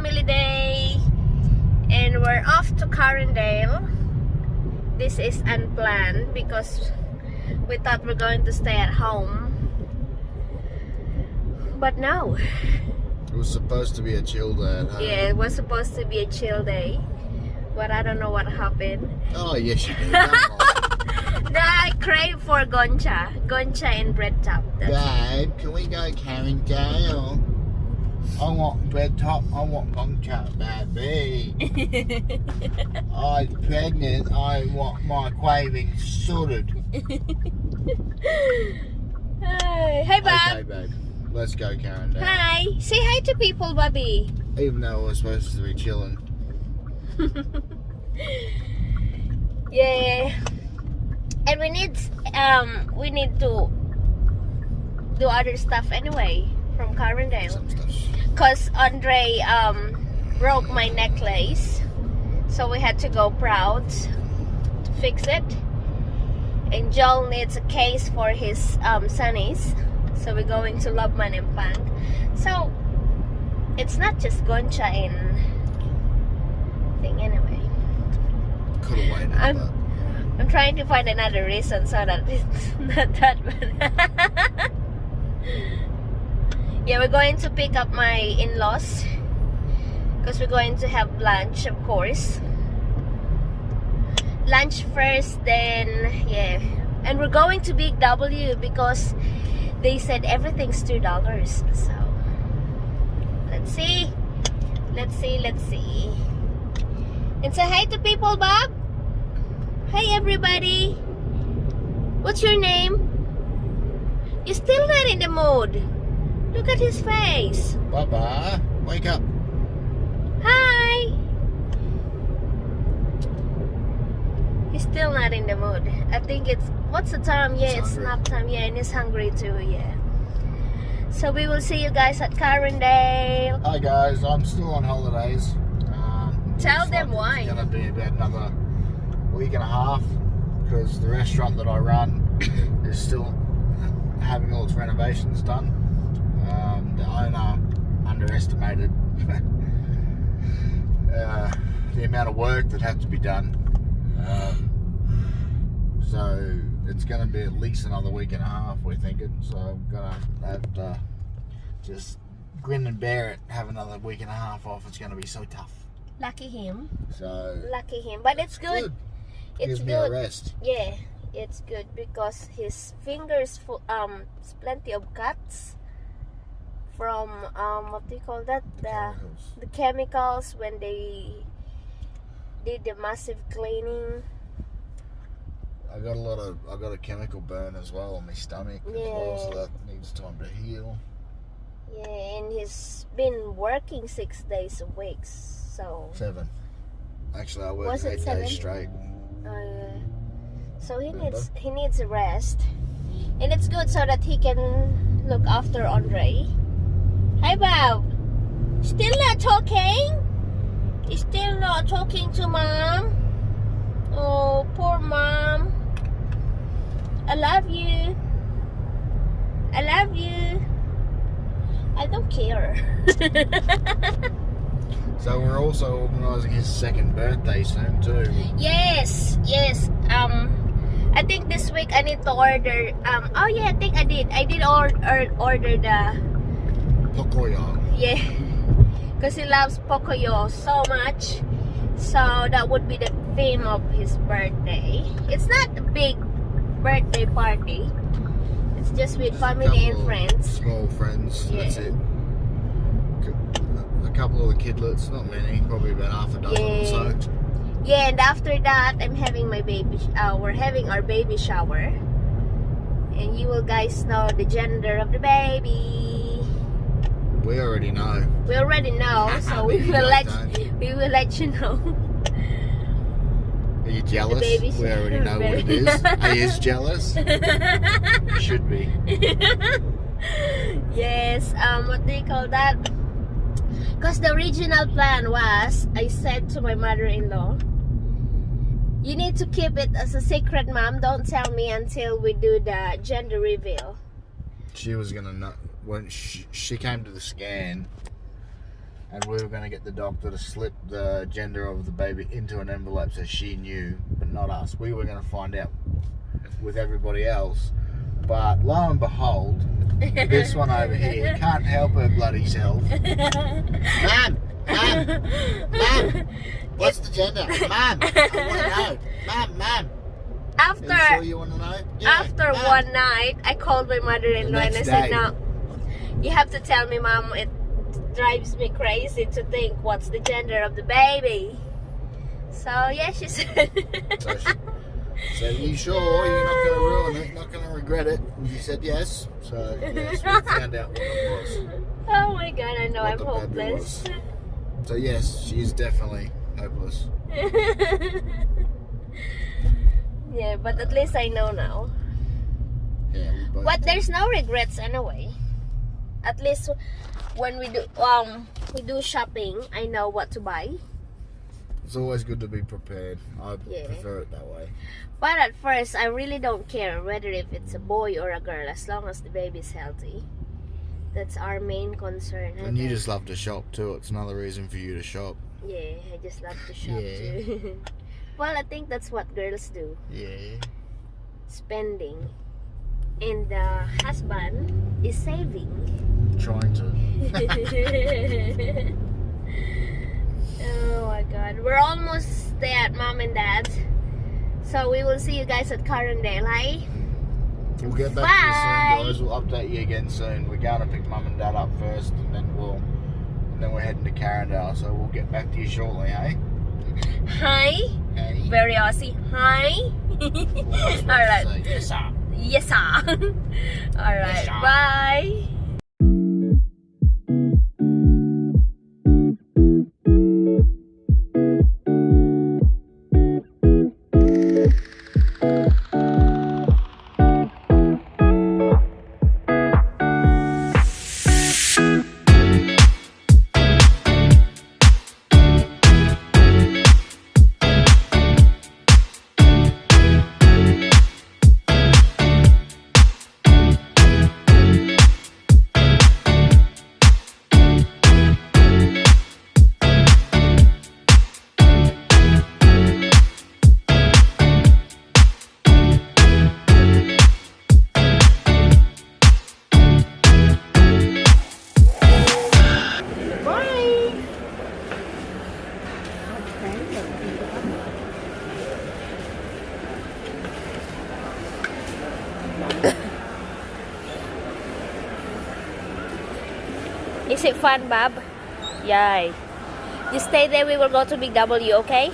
family day, and we're off to Carindale. This is unplanned because we thought we're going to stay at home, but no. It was supposed to be a chill day at home. Yeah, it was supposed to be a chill day, but I don't know what happened. Oh, yes you did. Come on. No, I crave for goncha and bread top. Babe, can we go Carindale? I want bread top, I want goncha, baby. I'm pregnant, I want my cravings sorted. Hey, Bob. Okay, babe. Let's go, Carindale. Hi. Say hi to people, Bobby. Even though we're supposed to be chilling. Yeah. And we need to do other stuff anyway from Carindale. Some stuff. Cause Andre broke my necklace, so we had to go Proud to fix it. And Joel needs a case for his sunnies, so we're going to Lubman and Pang. So it's not just goncha and thing anyway. Could have waited. I'm trying to find another reason so that it's not that bad. Yeah, we're going to pick up my in-laws because we're going to have lunch, of course. Lunch first, then yeah. And we're going to Big W because they said everything's $2. So let's see. And say hi to people, Bob. Hi everybody. What's your name? You're still not in the mood. Look at his face. Baba, wake up. Hi. He's still not in the mood. I think it's, what's the time? Yeah, it's nap time. Yeah, and he's hungry too. Yeah. So we will see you guys at Carindale. Hi guys, I'm still on holidays. Tell them why. It's going to be about another week and a half because the restaurant that I run is still having all its renovations done. The owner underestimated the amount of work that had to be done. So it's going to be at least another week and a half, we're thinking. So I'm going to have to just grin and bear it, have another week and a half off. It's going to be so tough. Lucky him. So lucky him. But it's good. It's Gives good. me a rest. Yeah, it's good because his fingers full, plenty of cuts from what do you call that? The chemicals when they did the massive cleaning. I got a chemical burn as well on my stomach as well, so that needs time to heal. Yeah, and he's been working 6 days a week, so 7. Actually, I worked 8 days straight. So he needs a rest, and it's good so that he can look after Andre. Hi, Bob. Still not talking? He's still not talking to Mom. Oh, poor Mom. I love you. I love you. I don't care. So we're also organising his 2nd birthday soon too. Yes. I think this week I need to order. Oh yeah, I think I did. I did order the Pocoyo. Yeah, because he loves Pocoyo so much. So that would be the theme of his birthday. It's not a big birthday party. It's just with family and friends. Small friends. Yeah. That's it. A couple of the kidlets, not many, probably about half a dozen or so. Yeah, and after that, I'm having my baby. We're having our baby shower, and you will guys know the gender of the baby. We already know. We already know, so we will let you know. Are you jealous? We already know what it is. He is jealous. Should be. Yes. What do you call that? Because the original plan was, I said to my mother-in-law, you need to keep it as a secret, Mom. Don't tell me until we do the gender reveal. She was gonna know when she came to the scan, and we were going to get the doctor to slip the gender of the baby into an envelope so she knew, but not us. We were going to find out with everybody else, but lo and behold, this one over here can't help her bloody self. Mum! What's the gender? Mum! I want to know. Mum! After, Are you sure you want to know? Yeah, after Mum. one night, I called my mother-in-law and I next said, day. no, you have to tell me, Mom, it drives me crazy to think what's the gender of the baby. So, yeah, she said. So you sure you're not going to ruin it, not going to regret it? And you said yes. So, yes, we found out what it was. Oh my God, I know What I'm the baby hopeless. was. So, yes, she is definitely hopeless. Yeah, but at least I know now. Yeah, we both But do. there's no regrets anyway. At least when we do shopping, I know what to buy. It's always good to be prepared. I Yeah. prefer it that way. But at first, I really don't care whether if it's a boy or a girl, as long as the baby's healthy. That's our main concern. And you just love to shop too. It's another reason for you to shop. Yeah, I just love to shop Yeah. too. Well, I think that's what girls do. Yeah. Spending. And the husband is saving. Trying to. Oh my God. We're almost there at Mom and Dad's. So we will see you guys at Carindale, hey? We'll get back to you soon, guys. We'll update you again soon. We're going to pick Mum and Dad up first, and then we're heading to Carindale. So we'll get back to you shortly, eh? Hi. Hey. Very Aussie. Hi. Alright. Yes, sir. Yes, sir. Alright. Yes, sir. Bye. Is it fun, Bob? Yay. You stay there, we will go to Big W, okay?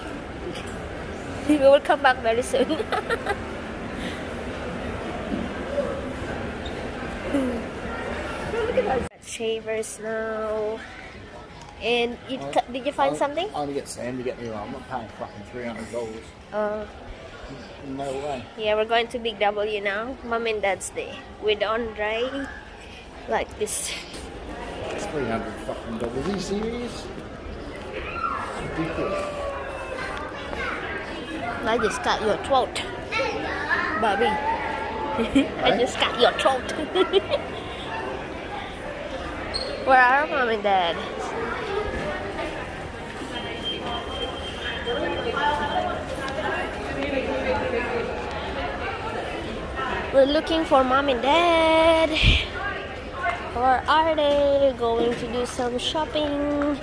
We will come back very soon. Look at us. Shavers now. And did you find something? I'm gonna get Sam to get me one. I'm not paying fucking $300. No way. Yeah, we're going to Big W now. Mom and Dad's day. With Andre. Like this. It's $300 fucking dollars. Are you serious? It's ridiculous. I just got your throat, Bobby. I just got your throat. Where are Mom and Dad? We're looking for Mom and Dad. Or are they going to do some shopping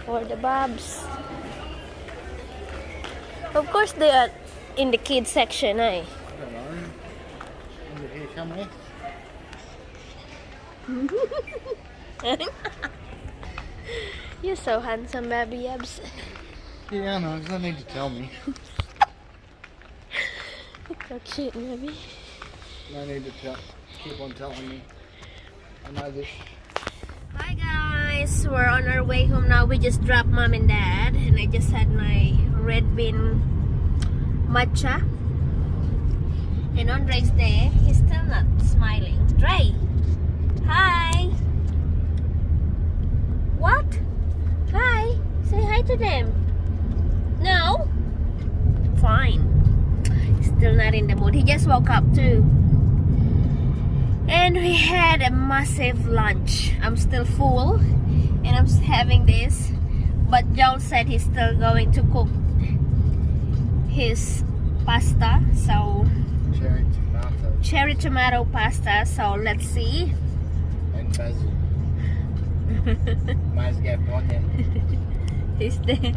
for the Bobs? Of course they are in the kids section, eh? I don't know. Here, come here. You're so handsome, baby Yabs. Yeah, I know. There's no need to tell me. So cute, baby. No need to keep on telling me. I know this. Hi guys, we're on our way home now. We just dropped Mom and Dad, and I just had my red bean matcha. And Andre's there. He's still not smiling. Dre, hi. What? Hi. Say hi to them. No? Fine. Still not in the mood. He just woke up too. And we had a massive lunch. I'm still full and I'm having this. But Joel said he's still going to cook his pasta. So cherry tomato pasta. So let's see. And basil. Mascarpone. He's there.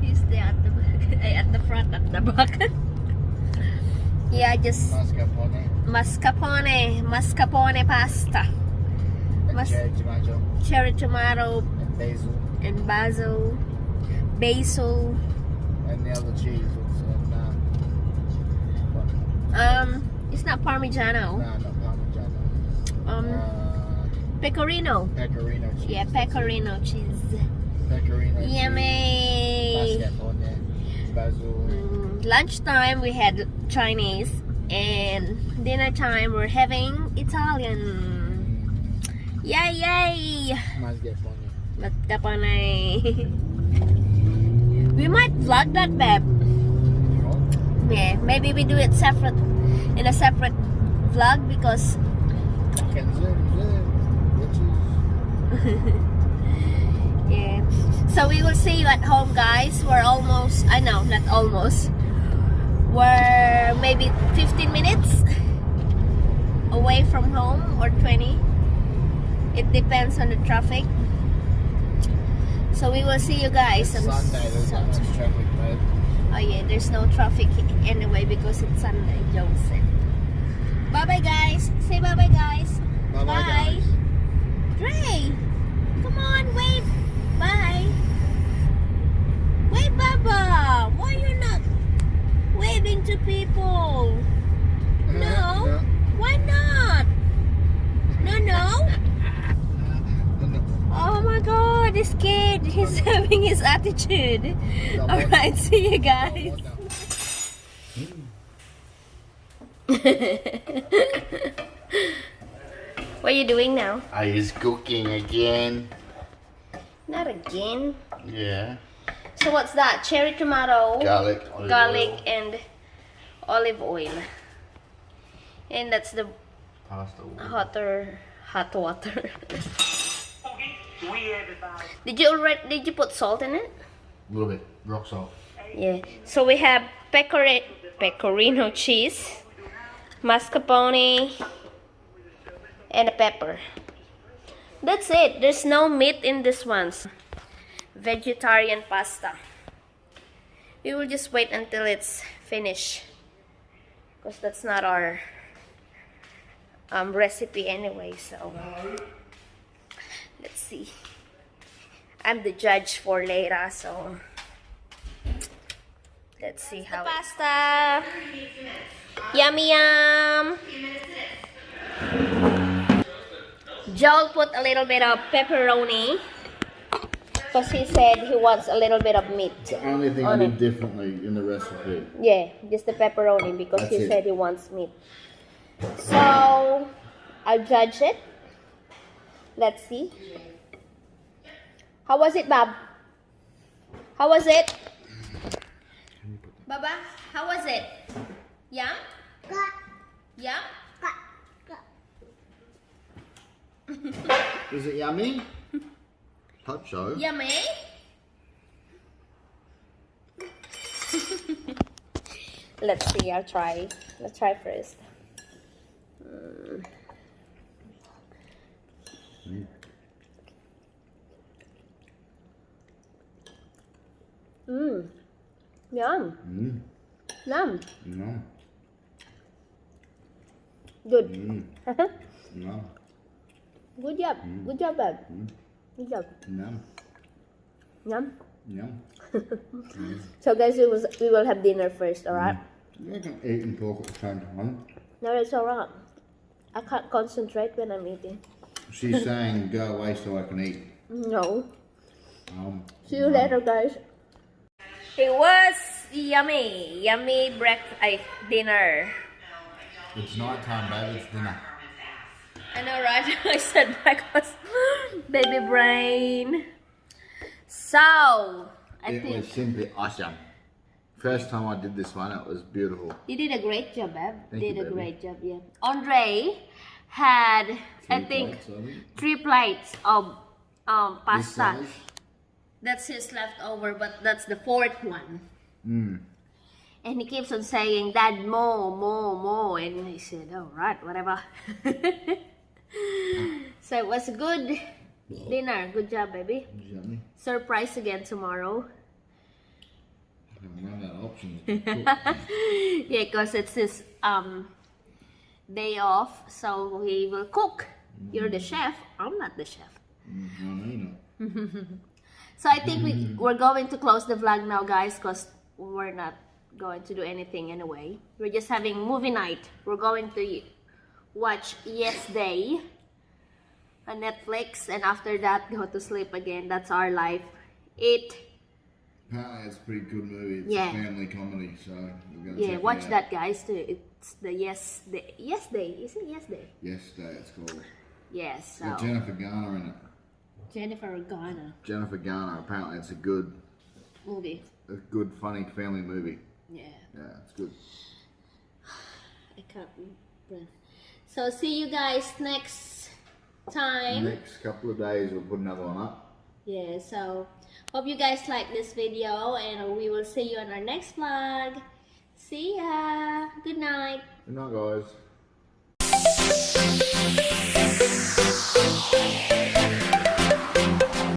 He's there at the back. At the front, at the back. Yeah, just mascarpone pasta. And cherry tomato. Cherry tomato And basil. and basil. And the other cheese also. It's not Parmigiano. No, not Parmigiano. Pecorino. Pecorino cheese. Yeah, pecorino cheese. Pecorino Yummy. cheese. Mascarpone. Basil. Lunchtime we had Chinese, and dinner time we're having Italian. Yay, yay! Mascarpone. Mascarpone. We might vlog that, babe. Yeah, maybe we do it separate in a separate vlog because Can zoom. yeah. So we will see you at home, guys. We're almost, I know, not almost. We're maybe 15 minutes away from home or 20. It depends on the traffic. So we will see you guys. Sunday, there's not much traffic, mate. Oh yeah, there's no traffic anyway because it's Sunday, Joe said. Bye bye, guys. Say bye bye, guys. Bye bye, guys. Dre, come on, wave. Bye. Wave, Baba. Why you not waving to people? No. Why not? No. Oh my God, this kid, he's having his attitude. All right, see you guys. What are you doing now? I is cooking again. Not again. Yeah. So what's that? Cherry tomato, Garlic. garlic, Oil. and olive oil. And that's the Pasta oil. hot water. Did you put salt in it? A little bit. Rock salt. Yeah. So we have pecorino cheese, mascarpone, and a pepper. That's it. There's no meat in this one. Vegetarian pasta. We will just wait until it's finished, because that's not our recipe anyway. So let's see. I'm the judge for later, so let's see how the pasta. Yummy yum. Joel put a little bit of pepperoni because he said he wants a little bit of meat. The only thing I did differently in the recipe. Yeah, just the pepperoni because That's he it. said he wants meat. So I'll judge it. Let's see. How was it, Bob? How was it? Baba, how was it? Yum? Yum? Is it yummy? Hope so. Yummy? Let's see, I'll try. Let's try first. Yum. Yum. No. Good. No. Good job. Good job, babe. Good job. No. Yum. No. So guys, we will have dinner first, alright? You can eat and talk at the same time. No, it's alright. I can't concentrate when I'm eating. She's saying go away so I can eat. No. See you later, guys. It was yummy dinner. It's night time, baby. It's dinner. I know, right? I said breakfast. Baby brain. So, I It think was simply awesome. First time I did this one, it was beautiful. You did a great job, Babe. Thank you, baby. Great job, yeah. Andre had, I think, 3 plates of pasta. This size? That's his leftover, but that's the 4th one. Mm. And he keeps on saying, Dad, more. And he said, all right, whatever. So it was a good dinner. Good job, baby. Yummy. Surprise again tomorrow. I haven't run out of options to cook. Yeah, because it's his day off, so he will cook. You're the chef. I'm not the chef. No, you're not. So I think we're going to close the vlog now, guys, because we're not going to do anything anyway. We're just having movie night. We're going to watch Yes Day on Netflix, and after that go to sleep again. That's our life. Apparently it's a pretty good movie. It's Yeah. a family comedy, so we're gonna check Watch it out. that, guys, too. It's the Yes Day. Yes Day. Is it Yes Day? Yes Day, it's called. Yes. So Got Jennifer Garner in it. Jennifer Garner Jennifer Garner. Apparently it's a good, movie. funny family movie. Yeah. Yeah, it's good. I can't remember. So see you guys next time. Next couple of days we'll put another one up. Yeah, so hope you guys like this video, and we will see you on our next vlog. See ya. Good night. Good night, guys.